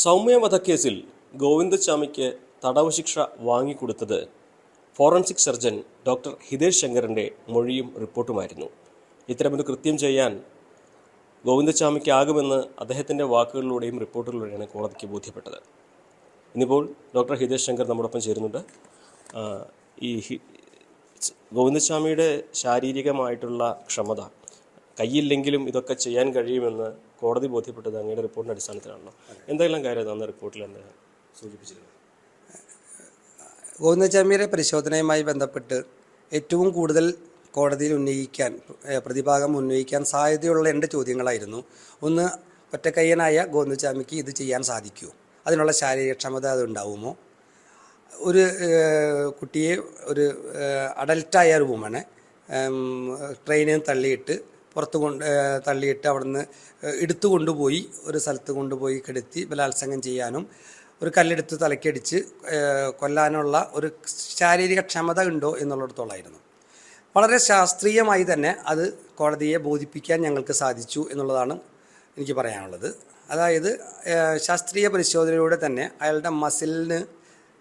സൗമ്യ വധക്കേസിൽ ഗോവിന്ദച്ചാമിക്ക് തടവ് ശിക്ഷ വാങ്ങിക്കൊടുത്തത് ഫോറൻസിക് സർജൻ ഡോക്ടർ ഹിതേഷ് ശങ്കറിൻ്റെ മൊഴിയും റിപ്പോർട്ടുമായിരുന്നു. ഇത്തരമൊരു കൃത്യം ചെയ്യാൻ ഗോവിന്ദച്ചാമിക്കാകുമെന്ന് അദ്ദേഹത്തിൻ്റെ വാക്കുകളിലൂടെയും റിപ്പോർട്ടുകളിലൂടെയാണ് കോടതിക്ക് ബോധ്യപ്പെട്ടത്. ഇന്നിപ്പോൾ ഡോക്ടർ ഹിതേഷ് ശങ്കർ നമ്മോടൊപ്പം ചേരുന്നുണ്ട്. ഈ ഗോവിന്ദച്ചാമിയുടെ ശാരീരികമായിട്ടുള്ള ക്ഷമത, കയ്യില്ലെങ്കിലും ഇതൊക്കെ ചെയ്യാൻ കഴിയുമെന്ന് കോടതി ബോധ്യപ്പെട്ടത് അങ്ങയുടെ റിപ്പോർട്ടിൻ്റെ അടിസ്ഥാനത്തിലാണല്ലോ. എന്തെല്ലാം കാര്യം അന്ന് റിപ്പോർട്ടിൽ എന്താ സൂചിപ്പിച്ചിരുന്നത്? ഗോവിന്ദച്ചാമിയുടെ പരിശോധനയുമായി ബന്ധപ്പെട്ട് ഏറ്റവും കൂടുതൽ കോടതിയിൽ പ്രതിഭാഗം ഉന്നയിക്കാൻ സാധ്യതയുള്ള 2 ചോദ്യങ്ങളായിരുന്നു. ഒന്ന്, ഒറ്റക്കയ്യനായ ഗോവിന്ദച്ചാമിക്ക് ഇത് ചെയ്യാൻ സാധിക്കുമോ, അതിനുള്ള ശാരീരികക്ഷമത അതുണ്ടാവുമോ? ഒരു കുട്ടിയെ, ഒരു അഡൽട്ടായ ഒരു വുമനെ ട്രെയിനിൽ തള്ളിയിട്ട് അവിടുന്ന് എടുത്തു കൊണ്ടുപോയി ഒരു സ്ഥലത്ത് കൊണ്ടുപോയി കിടത്തി ബലാത്സംഗം ചെയ്യാനും ഒരു കല്ലെടുത്ത് തലക്കടിച്ച് കൊല്ലാനുള്ള ഒരു ശാരീരിക ക്ഷമത ഉണ്ടോ എന്നുള്ളിടത്തോളായിരുന്നു. വളരെ ശാസ്ത്രീയമായി തന്നെ അത് കോടതിയെ ബോധിപ്പിക്കാൻ ഞങ്ങൾക്ക് സാധിച്ചു എന്നുള്ളതാണ് എനിക്ക് പറയാനുള്ളത്. അതായത് ശാസ്ത്രീയ പരിശോധനയിലൂടെ തന്നെ അയാളുടെ മസിലിന്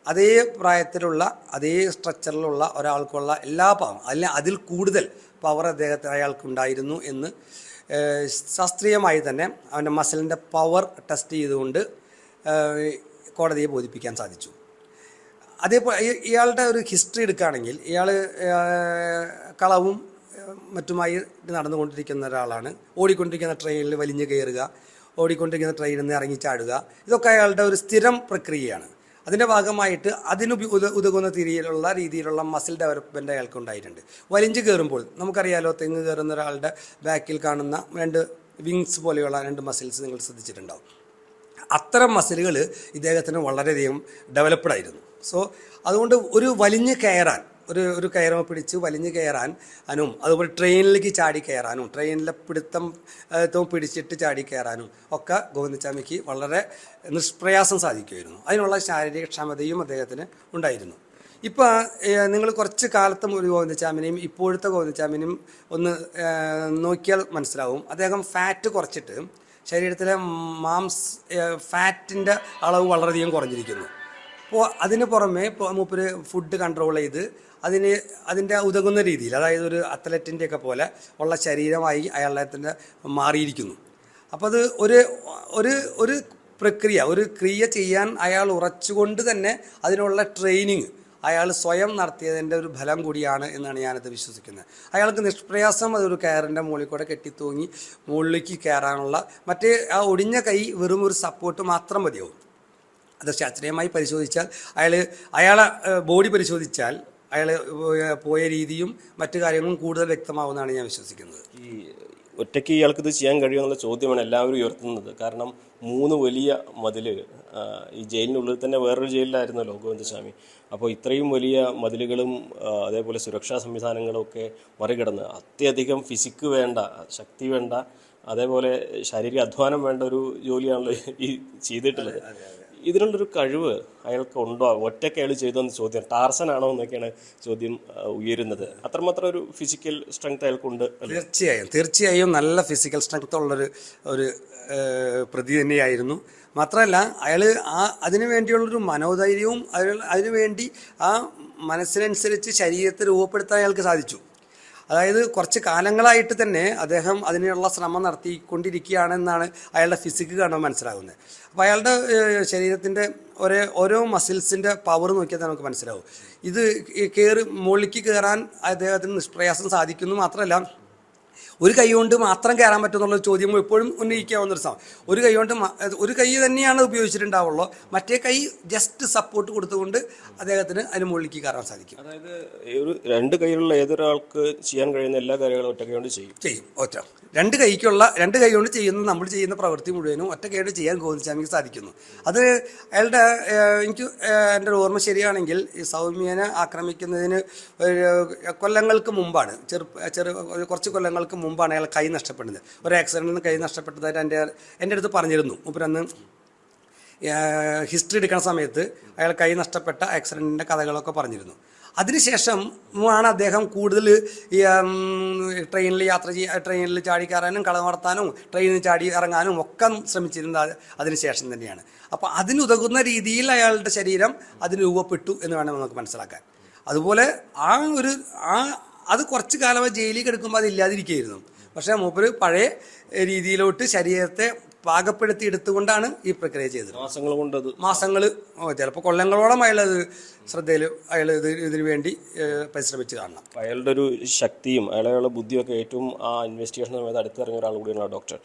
അതേ പ്രായത്തിലുള്ള അതേ സ്ട്രക്ചറിലുള്ള ഒരാൾക്കുള്ള എല്ലാ പവറും അതിൽ കൂടുതൽ പവർ അയാൾക്കുണ്ടായിരുന്നു എന്ന് ശാസ്ത്രീയമായി തന്നെ അവൻ്റെ മസിലിൻ്റെ പവർ ടെസ്റ്റ് ചെയ്തുകൊണ്ട് കോടതിയെ ബോധിപ്പിക്കാൻ സാധിച്ചു. അതേപോലെ ഇയാളുടെ ഒരു ഹിസ്റ്ററി എടുക്കുകയാണെങ്കിൽ ഇയാൾ കളവും മറ്റുമായി നടന്നുകൊണ്ടിരിക്കുന്ന ഒരാളാണ്. ഓടിക്കൊണ്ടിരിക്കുന്ന ട്രെയിനിൽ വലിഞ്ഞു കയറുക, ഓടിക്കൊണ്ടിരിക്കുന്ന ട്രെയിനിൽ നിന്ന് ഇറങ്ങിച്ചാടുക, ഇതൊക്കെ അയാളുടെ ഒരു സ്ഥിരം പ്രക്രിയയാണ്. അതിൻ്റെ ഭാഗമായിട്ട് ഉതകുന്ന രീതിയിലുള്ള മസിൽ ഡെവലപ്മെൻറ്റ് അയാൾക്ക് ഉണ്ടായിട്ടുണ്ട്. വലിഞ്ഞു കയറുമ്പോൾ നമുക്കറിയാലോ, തെങ്ങ് കയറുന്ന ഒരാളുടെ ബാക്കിൽ കാണുന്ന 2 വിങ്സ് പോലെയുള്ള 2 മസിൽസ് നിങ്ങൾ ശ്രദ്ധിച്ചിട്ടുണ്ടാവും. അത്തരം മസിലുകൾ ഇദ്ദേഹത്തിന് വളരെയധികം ഡെവലപ്ഡ് ആയിരുന്നു. സോ അതുകൊണ്ട് ഒരു വലിഞ്ഞ് കയറാൻ, ഒരു കയറമ പിടിച്ച് വലിഞ്ഞ് കയറാനും അതുപോലെ ട്രെയിനിലേക്ക് ചാടി കയറാനും ട്രെയിനിലെ പിടുത്തം പിടിച്ചിട്ട് ചാടി കയറാനും ഒക്കെ ഗോവിന്ദച്ചാമിക്ക് വളരെ നിഷ്പ്രയാസം സാധിക്കുമായിരുന്നു. അതിനുള്ള ശാരീരിക ക്ഷമതയും അദ്ദേഹത്തിന് ഉണ്ടായിരുന്നു. ഇപ്പോൾ നിങ്ങൾ കുറച്ച് കാലത്തും ഒരു ഗോവിന്ദച്ചാമിനെയും ഇപ്പോഴത്തെ ഗോവിന്ദച്ചാമിനെയും ഒന്ന് നോക്കിയാൽ മനസ്സിലാവും. അദ്ദേഹം ഫാറ്റ് കുറച്ചിട്ട് ശരീരത്തിലെ ഫാറ്റിൻ്റെ അളവ് വളരെയധികം കുറഞ്ഞിരിക്കുന്നു. അപ്പോൾ അതിന് പുറമെ മൂപ്പര് ഫുഡ് കൺട്രോൾ ചെയ്ത് അതിൻ്റെ ഉതകുന്ന രീതിയിൽ, അതായത് ഒരു അത്ലറ്റിൻ്റെയൊക്കെ പോലെ ഉള്ള ശരീരമായി അയാളെ മാറിയിരിക്കുന്നു. അപ്പോൾ അത് ഒരു ക്രിയ ചെയ്യാൻ അയാൾ ഉറച്ചുകൊണ്ട് തന്നെ അതിനുള്ള ട്രെയിനിങ് അയാൾ സ്വയം നടത്തിയതിൻ്റെ ഒരു ഫലം കൂടിയാണ് എന്നാണ് ഞാനത് വിശ്വസിക്കുന്നത്. അയാൾക്ക് നിഷ്പ്രയാസം അതൊരു കയറിൻ്റെ മുകളിൽ കൂടെ കെട്ടിത്തൂങ്ങി മുകളിലേക്ക് കയറാനുള്ള മറ്റേ ആ ഒടിഞ്ഞ കൈ വെറും ഒരു സപ്പോർട്ട് മാത്രം മതിയാവും. അത് ശാസ്ത്രീയമായി പരിശോധിച്ചാൽ അയാളെ ബോഡി പരിശോധിച്ചാൽ അയാൾ പോയ രീതിയും മറ്റു കാര്യങ്ങളും കൂടുതൽ വ്യക്തമാവുമെന്നാണ് ഞാൻ വിശ്വസിക്കുന്നത്. ഈ ഒറ്റയ്ക്ക് ഇയാൾക്കിത് ചെയ്യാൻ കഴിയുമെന്നുള്ള ചോദ്യമാണ് എല്ലാവരും ഉയർത്തുന്നത്. കാരണം 3 വലിയ മതില്, ഈ ജയിലിനുള്ളിൽ തന്നെ വേറൊരു ജയിലിലായിരുന്നല്ലോ ഗോവിന്ദച്ചാമി. അപ്പോൾ ഇത്രയും വലിയ മതിലുകളും അതേപോലെ സുരക്ഷാ സംവിധാനങ്ങളും ഒക്കെ മറികടന്ന് അത്യധികം ഫിസിക്ക് വേണ്ട, ശക്തി വേണ്ട, അതേപോലെ ശാരീരിക അധ്വാനം വേണ്ട ഒരു ജോലിയാണല്ലോ ഈ ചെയ്തിട്ടുള്ളത്. ഇതിനുള്ളൊരു കഴിവ് അയാൾക്ക് ഉണ്ടോ? ഒറ്റയ്ക്ക് അയാൾ ചെയ്തോന്ന് ചോദ്യം, ടാർസനാണോ എന്നൊക്കെയാണ് ചോദ്യം ഉയരുന്നത്. അത്രമാത്രം ഒരു ഫിസിക്കൽ സ്ട്രെങ്ത് അയാൾക്കുണ്ട്. തീർച്ചയായും നല്ല ഫിസിക്കൽ സ്ട്രെങ്ത് ഉള്ളൊരു പ്രതി തന്നെയായിരുന്നു. മാത്രമല്ല അയാൾ അതിനു വേണ്ടിയുള്ളൊരു മനോധൈര്യവും അതിനുവേണ്ടി ആ മനസ്സിനനുസരിച്ച് ശരീരത്തെ രൂപപ്പെടുത്താൻ അയാൾക്ക് സാധിച്ചു. അതായത് കുറച്ച് കാലങ്ങളായിട്ട് തന്നെ അദ്ദേഹം അതിനുള്ള ശ്രമം നടത്തിക്കൊണ്ടിരിക്കുകയാണെന്നാണ് അയാളുടെ ഫിസിക്ക് കാണാൻ മനസ്സിലാകുന്നത്. അപ്പോൾ അയാളുടെ ശരീരത്തിൻ്റെ ഓരോ മസിൽസിൻ്റെ പവർ നോക്കിയാൽ നമുക്ക് മനസ്സിലാവും. ഇത് മുകളിലേക്ക് കയറാൻ അദ്ദേഹത്തിന് നിഷ്പ്രയാസം സാധിക്കുന്നു. മാത്രമല്ല ഒരു കൈ കൊണ്ട് മാത്രം കയറാൻ പറ്റുമെന്നുള്ള ചോദ്യം എപ്പോഴും ഉന്നയിക്കാവുന്നൊരു സമയം. ഒരു കൈ തന്നെയാണ് ഉപയോഗിച്ചിട്ടുണ്ടാവുള്ളൂ, മറ്റേ കൈ ജസ്റ്റ് സപ്പോർട്ട് കൊടുത്തുകൊണ്ട് അദ്ദേഹത്തിന് അതിന് മുകളിലേക്ക് കയറാൻ സാധിക്കും. അതായത് ഒരു 2 കൈയുള്ള ഏതൊരാൾക്ക് ചെയ്യാൻ കഴിയുന്ന എല്ലാ കാര്യങ്ങളും ഒറ്റ കൈ കൊണ്ട് ചെയ്യും. രണ്ട് കൈ കൊണ്ട് നമ്മൾ ചെയ്യുന്ന പ്രവൃത്തി മുഴുവനും ഒറ്റ കൈ കൊണ്ട് ചെയ്യാൻ ഗോവിന്ദച്ചാമിക്ക് സാധിക്കുന്നു. അത് അയാളുടെ എൻ്റെ ഓർമ്മ ശരിയാണെങ്കിൽ ഈ സൗമ്യനെ ആക്രമിക്കുന്നതിന് കൊല്ലങ്ങൾക്ക് മുമ്പാണ്, കുറച്ച് കൊല്ലങ്ങൾക്ക് മുമ്പാണ് അയാൾ കൈ നഷ്ടപ്പെടുന്നത്. ഒരു ആക്സിഡൻറ്റിൽ നിന്ന് കൈ നഷ്ടപ്പെട്ടതായിട്ട് എൻ്റെ അടുത്ത് പറഞ്ഞിരുന്നു. മൂപ്പരന്ന് ഹിസ്റ്ററി എടുക്കുന്ന സമയത്ത് അയാൾ കൈ നഷ്ടപ്പെട്ട ആക്സിഡൻറ്റിൻ്റെ കഥകളൊക്കെ പറഞ്ഞിരുന്നു. അതിനുശേഷം ആണ് അദ്ദേഹം കൂടുതൽ ഈ ട്രെയിനിൽ ട്രെയിനിൽ ചാടി കയറാനും കള നടത്താനും ട്രെയിനിൽ ചാടി ഇറങ്ങാനും ഒക്കെ ശ്രമിച്ചിരുന്നത് അതിനുശേഷം തന്നെയാണ്. അപ്പോൾ അതിനുതകുന്ന രീതിയിൽ അയാളുടെ ശരീരം അതിന് രൂപപ്പെട്ടു എന്ന് വേണം നമുക്ക് മനസ്സിലാക്കാൻ. അതുപോലെ അത് കുറച്ച് കാലം ജയിലിൽ കിടക്കുമ്പോൾ അതില്ലാതിരിക്കുകയായിരുന്നു. പക്ഷേ മൂപ്പര് പഴയ രീതിയിലോട്ട് ശരീരത്തെ പാകപ്പെടുത്തി എടുത്തുകൊണ്ടാണ് ഈ പ്രക്രിയ ചെയ്തത്. മാസങ്ങൾ ചിലപ്പോൾ കൊല്ലങ്ങളോളം അയാളത് ശ്രദ്ധയിൽ ഇതിനു വേണ്ടി പരിശ്രമിച്ച് കാണണം. അയാളുടെ ഒരു ശക്തിയും അയാളുടെ ബുദ്ധിയൊക്കെ ഏറ്റവും ആ ഇൻവെസ്റ്റിഗേഷൻ സമയത്ത് അടുത്തിറങ്ങിയ ഒരാൾ കൂടിയാണ് ഡോക്ടർ.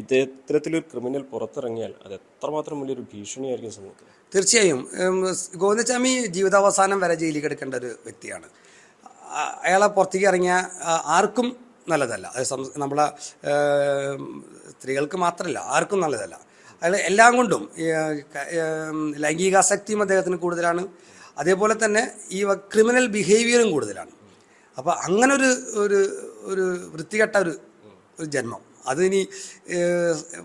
ഇത്തരത്തിലൊരു ക്രിമിനൽ പുറത്തിറങ്ങിയാൽ അത് എത്രമാത്രം വലിയൊരു ഭീഷണിയായിരിക്കും സമൂഹത്തിൽ. തീർച്ചയായും ഗോവിന്ദസ്വാമി ജീവിതാവസാനം വരെ ജയിലിൽ കിടക്കേണ്ട ഒരു വ്യക്തിയാണ്. അയാളെ പുറത്തേക്ക് ഇറങ്ങിയ ആർക്കും നല്ലതല്ല. നമ്മളെ സ്ത്രീകൾക്ക് മാത്രമല്ല, ആർക്കും നല്ലതല്ല. അയാൾ എല്ലാം കൊണ്ടും ലൈംഗികാസക്തിയും അദ്ദേഹത്തിന് കൂടുതലാണ്. അതേപോലെ തന്നെ ഈ ക്രിമിനൽ ബിഹേവിയറും കൂടുതലാണ്. അപ്പോൾ അങ്ങനെ ഒരു വൃത്തികെട്ട ഒരു ജന്മം അതിനി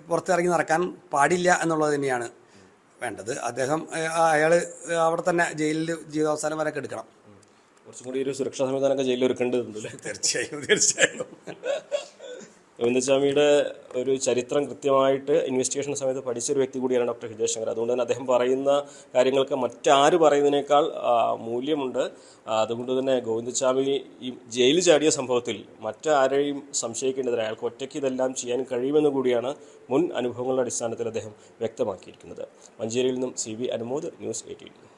പുറത്തിറങ്ങി നടക്കാൻ പാടില്ല എന്നുള്ളത് തന്നെയാണ് വേണ്ടത്. അയാൾ അവിടെ തന്നെ ജയിലിൽ ജീവിതാവസാനം വരെ എടുക്കണം. കുറച്ചും കൂടി ഒരു സുരക്ഷാ സംവിധാനമൊക്കെ ജയിലിൽ ഒരുക്കേണ്ടതുണ്ട്. തീർച്ചയായും. ഗോവിന്ദസ്വാമിയുടെ ഒരു ചരിത്രം കൃത്യമായിട്ട് ഇൻവെസ്റ്റിഗേഷൻ സമയത്ത് പഠിച്ചൊരു വ്യക്തി കൂടിയാണ് ഡോക്ടർ ഹിതേഷ് ശങ്കർ. അതുകൊണ്ട് തന്നെ അദ്ദേഹം പറയുന്ന കാര്യങ്ങൾക്ക് മറ്റാര് പറയുന്നതിനേക്കാൾ മൂല്യമുണ്ട്. അതുകൊണ്ട് തന്നെ ഗോവിന്ദസ്വാമി ഈ ജയിലിൽ ചാടിയ സംഭവത്തിൽ മറ്റാരെയും സംശയിക്കേണ്ടതില്ല. അയാൾക്ക് ഒറ്റയ്ക്ക് ഇതെല്ലാം ചെയ്യാൻ കഴിയുമെന്ന് കൂടിയാണ് മുൻ അനുഭവങ്ങളുടെ അടിസ്ഥാനത്തിൽ അദ്ദേഹം വ്യക്തമാക്കിയിരിക്കുന്നത്. മഞ്ചേരിയിൽ നിന്നും CB അനുമോദ്, ന്യൂസ് 18.